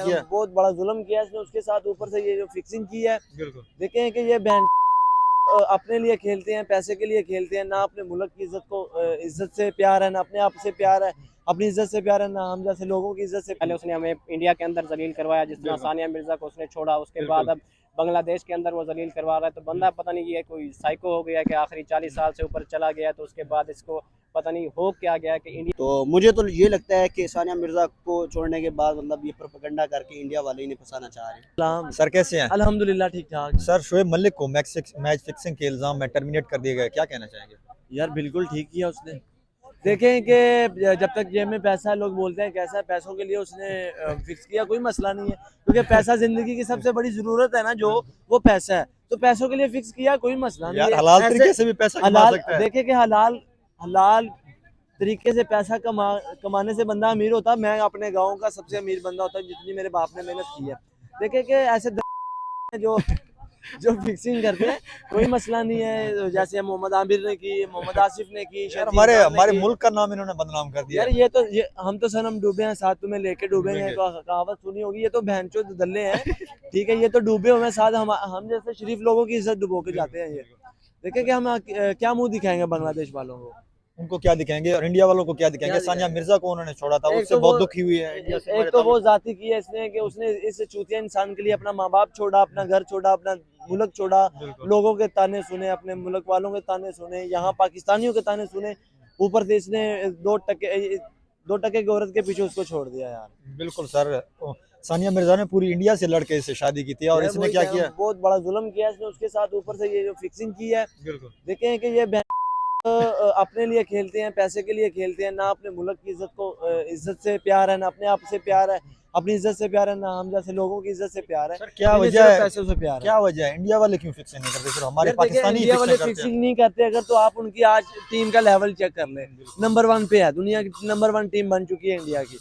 किया, बहुत बड़ा जुल्म किया इसने उसके साथ। ऊपर से ये जो फिक्सिंग की है, बिल्कुल देखें कि ये बहन अपने लिए खेलते हैं, पैसे के लिए खेलते हैं, ना अपने मुल्क की इज्जत को इज्जत से प्यार है, ना अपने आप से प्यार है, अपनी इज्जत से प्यार है, ना हम जैसे लोगों की इज्जत से। पहले उसने हमें इंडिया के अंदर जलील करवाया, जिस तरह सानिया मिर्जा को उसने छोड़ा, उसके बाद अब बांग्लादेश के अंदर वो जलील करवा रहा है। तो बंदा पता नहीं ये कोई साइको हो गया कि आखिरी 40 साल से ऊपर चला गया, तो उसके बाद इसको पता नहीं हो क्या गया कि इंडिया। तो मुझे तो ये लगता है कि सानिया मिर्जा को छोड़ने के बाद मतलब ये प्रोपेगेंडा करके इंडिया वाले इन्हें फंसाना चाह रहे हैं। सलाम। सर कैसे हैं? अल्हम्दुलिल्लाह ठीक ठाक। सर शोएब मलिक को मैच फिक्सिंग के इल्जाम में टर्मिनेट कर दिया गया, क्या कहना चाहेंगे? यार बिल्कुल ठीक किया उसने। देखें कि जब तक जेब में पैसा है, लोग बोलते हैं कैसा है, पैसों के लिए उसने फिक्स किया, कोई मसला नहीं है, क्योंकि पैसा जिंदगी की सबसे बड़ी जरूरत है ना, जो वो पैसा है, तो पैसों के लिए फिक्स किया, कोई मसला नहीं यार है। हलाल ऐसे तरीके से भी पैसा कमा हलाल, सकता है। देखे कि हलाल हलाल तरीके से पैसा कमाने से बंदा अमीर होता। मैं अपने गाँव का सबसे अमीर बंदा होता, जितनी मेरे बाप ने मेहनत की है। देखे कि ऐसे जो जो फिक्सिंग करते हैं, कोई मसला नहीं है, जैसे मोहम्मद आमिर ने की, मोहम्मद आसिफ ने की, यार शकील हमारे खान ने हमारे की। मुल्क का नाम इन्होंने बदनाम कर दिया यार ये हम तो सनम डूबे हैं साथ तुम्हें लेके डूबेंगे, तो कहावत सुनी होगी, ये तो बहनचोद दल्ले हैं। ठीक है, ये तो डूबे हुए हैं साथ, हम जैसे शरीफ लोगों की इज्जत डुबो के जाते हैं। ये देखे कि हम क्या मुंह दिखाएंगे बांग्लादेश वालों को, उनको क्या दिखाएंगे और इंडिया वालों को क्या दिखाएंगे? क्या सानिया मिर्जा को उन्होंने छोड़ा था, एक उससे तो बहुत वो- दुखी हुई है इंडिया से एक हमारे तो वो ताल्लुक। जाति की है इसने कि उसने इस चूतिया इंसान के लिए अपना माँ बाप छोड़ा, अपना घर छोड़ा, अपना मुल्क छोड़ा, बिल्कुल। लोगों के ताने सुने, अपने मुल्क वालों के ताने सुने, यहाँ पाकिस्तानियों के ताने सुने, ऊपर से इसने 2 टके की औरत के पीछे उसको छोड़ दिया यार। बिल्कुल सर, सानिया मिर्जा ने पूरी इंडिया से लड़के इससे शादी की थी और यार इसने वही क्या कह रहा हूँ, किया? बहुत बड़ा जुल्म किया इसने उसके साथ। ऊपर से ये जो फिक्सिंग की है, बिल्कुल देखें कि ये अपने लिए खेलते हैं, पैसे के लिए खेलते हैं, ना अपने मुल्क की इज्जत को इज्जत से प्यार है, ना अपने आप से प्यार है, अपनी इज्जत से प्यार है, ना हम जैसे लोगों की इज्जत से प्यार है। सर क्या इन्हें वजह सिर्फ है? पैसों से प्यार है। क्या वजह है इंडिया वाले क्यों फिक्सिंग नहीं करते? सिर्फ हमारे यार देखिए, पाकिस्तानी ही इंडिया वाले फिक्सिंग करते हैं। फिक्सिंग नहीं करते, अगर तो आप उनकी आज टीम का लेवल चेक कर ले, नंबर 1 पे है, दुनिया की नंबर 1 टीम बन चुकी है इंडिया की।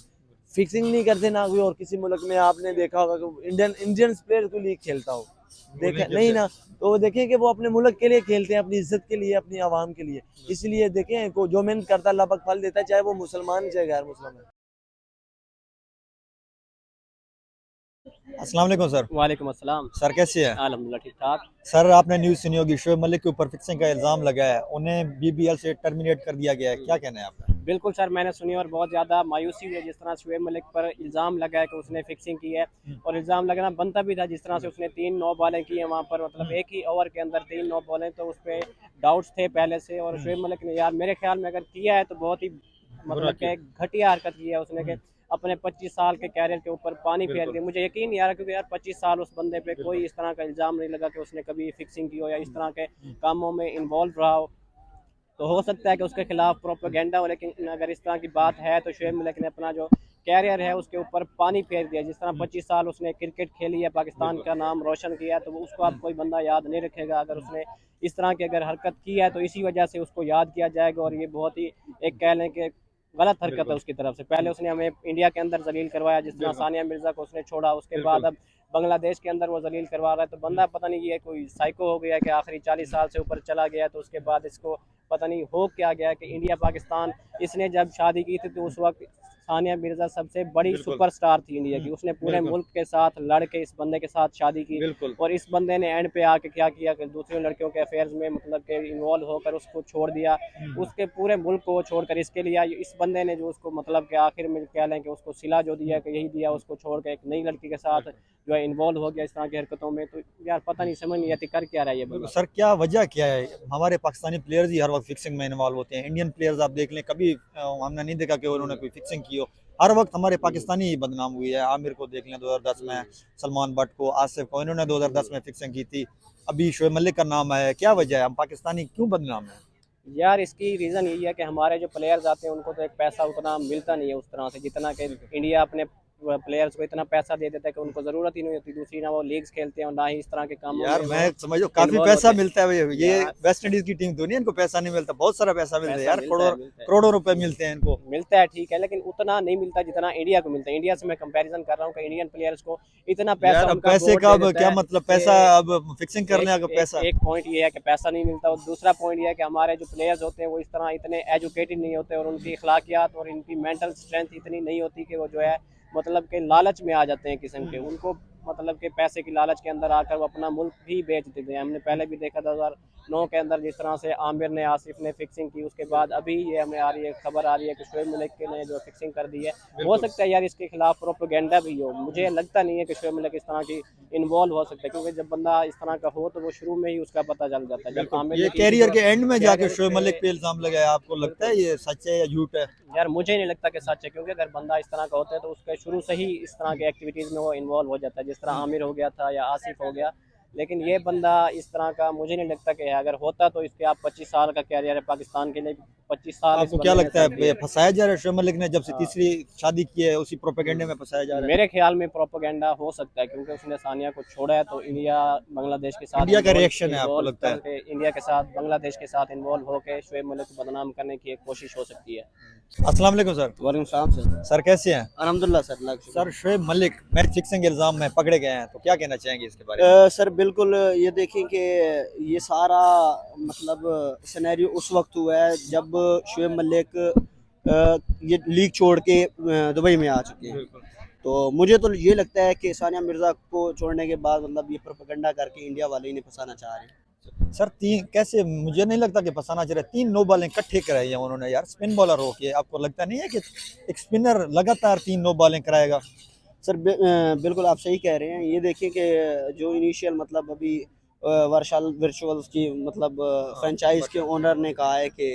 फिक्सिंग नहीं करते ना कोई और किसी मुल्क में आपने देखा होगा कि इंडियन प्लेयर कोई लीग खेलता हो, देखा नहीं ना। तो देखें कि वो अपने मुल्क के लिए खेलते हैं, अपनी इज्जत के लिए, अपनी आवाम के लिए। इसलिए देखें को जो मेहनत करता है अल्लाह पाक फल देता है, चाहे वो मुसलमान चाहे गैर मुसलमान है। अस्सलाम वालेकुम सर। वालेकुम अस्सलाम। सर कैसे हैं? अल्हम्दुलिल्लाह ठीक ठाक। सर आपने न्यूज़ सुनी होगी, शोएब मलिक के ऊपर फिक्सिंग का इल्जाम लगा है, उन्हें बीबीएल से टर्मिनेट कर दिया गया है, क्या कहना है आपका? बिल्कुल सर, मैंने सुनी और बहुत ज़्यादा मायूसी हुई है जिस तरह शोएब मलिक पर इल्ज़ाम लगा है कि उसने फिक्सिंग की है। और इल्ज़ाम लगना बनता भी था, जिस तरह से उसने 3 नो बॉलें की हैं वहाँ पर, मतलब एक ही ओवर के अंदर 3 नो बॉलें, तो उस पर डाउट्स थे पहले से। और शोएब मलिक ने यार मेरे ख्याल में अगर किया है तो बहुत ही मतलब कि घटिया हरकत की है उसने, कि अपने 25 साल के कैरियर के ऊपर पानी फेर दिया। मुझे यकीन नहीं आ रहा, क्योंकि यार 25 साल उस बंदे पे कोई इस तरह का इल्ज़ाम नहीं लगा कि उसने कभी फिक्सिंग की हो या इस तरह के कामों में इन्वॉल्व रहा हो। तो हो सकता है कि उसके खिलाफ प्रोपेगेंडा हो, लेकिन अगर इस तरह की बात है तो शोएब मलिक ने अपना जो कैरियर है उसके ऊपर पानी फेर दिया। जिस तरह 25 साल उसने क्रिकेट खेली है, पाकिस्तान का नाम रोशन किया है, तो वो उसको अब कोई बंदा याद नहीं रखेगा। अगर उसने इस तरह की अगर हरकत की है तो इसी वजह से उसको याद किया जाएगा। और ये बहुत ही एक कह लें कि गलत हरकत है उसकी तरफ से। पहले उसने हमें इंडिया के अंदर जलील करवाया, जिस तरह सानिया मिर्जा को उसने छोड़ा, उसके बाद अब बांग्लादेश के अंदर वो जलील करवा रहा है। तो बंदा पता नहीं ये कोई साइको हो गया कि आखिरी 40 साल से ऊपर चला गया, तो उसके बाद इसको पता नहीं हो क्या गया कि इंडिया पाकिस्तान। इसने जब शादी की थी तो उस वक्त सानिया मिर्जा सबसे बड़ी सुपरस्टार थी इंडिया की, उसने पूरे मुल्क के साथ लड़ के इस बंदे के साथ शादी की। और इस बंदे ने एंड पे आके क्या किया कि दूसरे लड़कियों के अफेयर्स में मतलब के इन्वॉल्व होकर उसको छोड़ दिया, उसके पूरे मुल्क को छोड़कर इसके लिए। इस बंदे ने जो उसको मतलब कि आखिर में कह लें कि उसको सिला जो दिया कि यही दिया, उसको छोड़ के एक नई लड़की के साथ जो है इन्वॉल्व हो गया इस तरह की हरकतों में। तो यार पता नहीं, समझ नहीं आती कर क्या रहा है ये बंदा। सर क्या वजह क्या है? हमारे पाकिस्तानी प्लेयर्स ही हर वक्त फिक्सिंग में इन्वॉल्व होते हैं। इंडियन प्लेयर्स आप देख लें, कभी हमने नहीं देखा कि उन्होंने कोई फिक्सिंग की हो। हर वक्त हमारे पाकिस्तानी ही बदनाम हुई है। आमिर को देख लें 2010 में, सलमान बट को, आसिफ को, इन्होंने 2010 में फिक्सिंग की थी। अभी शोएब मलिक का नाम है, क्या वजह है? हम पाकिस्तानी क्यों बदनाम है? यार इसकी रीज़न यही है कि हमारे जो प्लेयर्स आते हैं उनको तो एक पैसा उतना मिलता नहीं है उस तरह से, जितना कि इंडिया अपने प्लेयर्स को इतना पैसा दे देता है कि उनको ज़रूरत ही नहीं होती। दूसरी ना वो लीग्स खेलते हैं और ना ही इस तरह के कामों यार में मैं वो समझो काफी involve पैसा होते हैं। मिलता है ये यार, वेस्ट इंडीज की टीम तो नहीं, इनको पैसा नहीं मिलता, बहुत सारा पैसा मिलता है पैसा यार, मिलता है। करोड़ों रुपए मिलते हैं इनको। मिलता है ठीक है, लेकिन उतना नहीं मिलता जितना इंडिया को मिलता है। इंडिया से मैं कंपैरिजन कर रहा हूँ कि इंडियन प्लेयर्स को इतना पैसा यार अब उनका पैसे बोर्ड का दे अब देता क्या है मतलब, कि पैसा अब फिक्सिंग करने का पैसा। एक पॉइंट ये है कि पैसा नहीं मिलता, और दूसरा पॉइंट ये है कि हमारे जो प्लेयर्स होते हैं वो इस तरह इतने एजुकेटेड नहीं होते, और उनकी अखलाकियात और इनकी मेंटल स्ट्रेंथ इतनी नहीं होती कि वो जो है मतलब के लालच में आ जाते हैं किस्म के, उनको मतलब के पैसे की लालच के अंदर आकर वो अपना मुल्क भी बेच देते हैं। हमने पहले भी देखा 2009 के अंदर जिस तरह से आमिर ने आसिफ ने फिक्सिंग की, उसके बाद अभी ये हमें आ रही है खबर आ रही है कि शोएब मलिक ने जो फिक्सिंग कर दी है। हो सकता है यार इसके खिलाफ प्रोपेगेंडा भी हो, मुझे लगता नहीं है कि शोएब मलिक इस तरह की इन्वॉल्व हो सकता है, क्योंकि जब बंदा इस तरह का हो तो वो शुरू में ही उसका पता चल जाता है। जब आमिर ये ने की कैरियर के एंड में जाके कैरियर शोएब पे- मलिक पे इल्जाम लगाया, आपको लगता है ये सच है या झूठ है? यार मुझे नहीं लगता कि सच है, क्योंकि अगर बंदा इस तरह का होता है तो उसके शुरू से ही इस तरह की एक्टिविटीज़ में वो इन्वॉल्व हो जाता है, जिस तरह आमिर हो गया था या आसिफ हो गया। लेकिन ये बंदा इस तरह का मुझे नहीं लगता कि है। अगर होता तो इसके आप 25 साल का कैरियर है पाकिस्तान के लिए, 25 साल इस आपको क्या बंदे ने लगता है सर्व किए। फंसाया जा रहा है शोएब मलिक ने जब से हाँ। तीसरी शादी की है, उसी प्रोपेगेंडे में फंसाया जा रहा है? मेरे ख्याल में प्रोपेगेंडा हो सकता है, क्योंकि उसने सानिया को छोड़ा है तो इंडिया बांग्लादेश के साथ इंडिया का involve- रिएक्शन है, आपको involve लगता है? करके इंडिया के साथ बांग्लादेश के साथ इन्वॉल्व होकर शोएब मलिक को बदनाम करने की एक कोशिश हो सकती है। अस्सलाम वालेकुम सर। वालेकुम सलाम सर। सर कैसे हैं? अल्हम्दुलिल्लाह सर, अल्लाह का शुक्र। Sir Shoaib Malik match fixing के इल्जाम में पकड़े गए हैं, तो क्या कहना चाहेंगे इसके बारे में? सर बिल्कुल, ये देखें कि ये सारा मतलब सिनेरियो उस वक्त हुआ है जब शोएब मलिक ये लीग छोड़ के दुबई में आ चुके हैं। तो मुझे तो ये लगता है कि सानिया मिर्ज़ा को छोड़ने के बाद मतलब ये प्रोपेगेंडा करके इंडिया वाले इन्हें फंसाना चाह रहे हैं। सर तीन कैसे, मुझे नहीं लगता कि फंसाना चाह रहे। 3 नो बॉलें इकट्ठे कराई हैं उन्होंने यार, स्पिन बॉलर हो के। आपको लगता नहीं है कि एक स्पिनर लगातार 3 नो बॉलें कराएगा? सर बिल्कुल आप सही कह रहे हैं। ये देखिए कि जो इनिशियल मतलब अभी वर्षाल वर्चुअल्स की मतलब फ्रेंचाइज के ओनर ने कहा है कि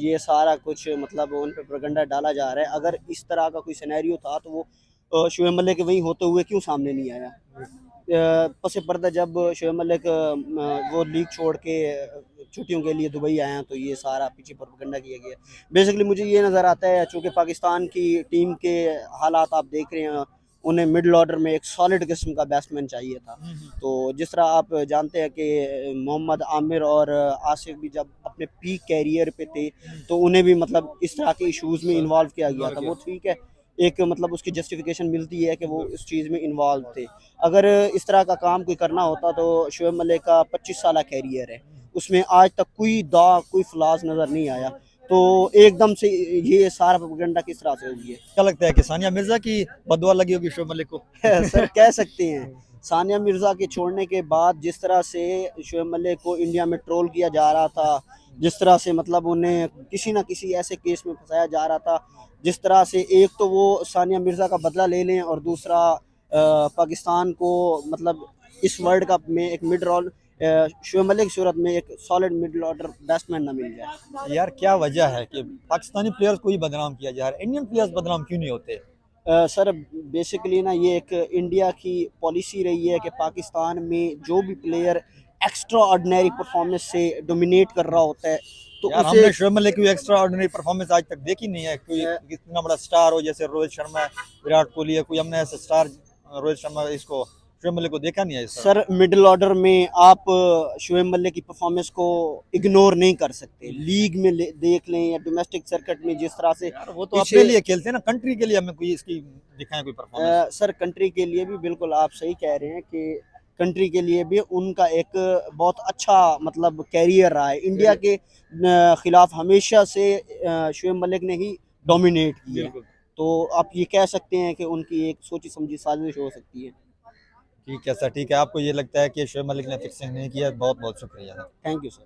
ये सारा कुछ मतलब उन पे प्रोपेगेंडा डाला जा रहा है। अगर इस तरह का कोई सिनेरियो था तो वो शोएब मलिक के वहीं होते हुए क्यों सामने नहीं आया? पस पर्दा जब शोएब मलिक वो लीग छोड़ के छुट्टियों के लिए दुबई आए हैं तो ये सारा पीछे प्रोपेगेंडा किया गया। बेसिकली मुझे ये नज़र आता है, चूँकि पाकिस्तान की टीम के हालात आप देख रहे हैं, उन्हें मिडल ऑर्डर में एक सॉलिड किस्म का बैट्समैन चाहिए था। तो जिस तरह आप जानते हैं कि मोहम्मद आमिर और आसिफ भी जब अपने पीक कैरियर पे थे तो उन्हें भी मतलब इस तरह के इश्यूज़ में इन्वॉल्व किया गया था। वो ठीक है, एक मतलब उसकी जस्टिफिकेशन मिलती है कि वो इस चीज़ में इन्वॉल्व थे। अगर इस तरह का काम कोई करना होता तो शोएब मलिक का 25 साल कैरियर है, उसमें आज तक कोई दाग कोई फ्लॉज नज़र नहीं आया। तो एकदम से ये सारा प्रोपेगेंडा किस तरह से हो गया? क्या लगता है कि सानिया मिर्जा की बददुआ लगी होगी शोएब मलिक को? सर कह सकते हैं। सानिया मिर्ज़ा के छोड़ने के बाद जिस तरह से शोएब मलिक को इंडिया में ट्रोल किया जा रहा था, जिस तरह से मतलब उन्हें किसी ना किसी ऐसे केस में फंसाया जा रहा था, जिस तरह से एक तो वो सानिया मिर्ज़ा का बदला ले लें और दूसरा पाकिस्तान को मतलब इस वर्ल्ड कप में एक मिड ऑर्डर शोएब मलिक की सूरत में एक सॉलिड मिडल ऑर्डर बैट्समैन ना मिल जाए। यार क्या वजह है कि पाकिस्तानी प्लेयर्स को ही बदनाम किया जा रहा है, इंडियन प्लेयर्स बदनाम क्यों नहीं होते? सर बेसिकली ना ये एक इंडिया की पॉलिसी रही है कि पाकिस्तान में जो भी प्लेयर एक्स्ट्रा ऑर्डिनरी परफॉर्मेंस से डोमिनेट कर रहा होता है तो यार उसे हमने शोएब मलिक की एक्स्ट्रा ऑर्डिनरी परफॉर्मेंस आज तक देखी नहीं है। कोई इतना बड़ा स्टार हो जैसे रोहित शर्मा है, विराट कोहली है, कोई हमने ऐसे स्टार रोहित शर्मा इसको शोएब मलिक को देखा नहीं है इस तरह। सर मिडिल ऑर्डर में आप शोएब मलिक की परफॉर्मेंस को इग्नोर नहीं कर सकते। लीग में देख लें या डोमेस्टिक सर्किट में जिस तरह से यार वो तो अपने लिए खेलते हैं ना, कंट्री के लिए हमें कोई इसकी दिखाएं कोई परफॉर्मेंस। सर कंट्री के लिए भी बिल्कुल आप सही कह रहे हैं कि कंट्री के लिए भी उनका एक बहुत अच्छा मतलब कैरियर रहा है। इंडिया के खिलाफ हमेशा से शोएब मलिक ने ही डोमिनेट किया। तो आप ये कह सकते हैं कि उनकी एक सोची समझी साजिश हो सकती है। ठीक है सर, ठीक है। आपको ये लगता है कि शोएब मलिक ने फिक्सिंग नहीं किया? बहुत बहुत शुक्रिया। Thank you sir.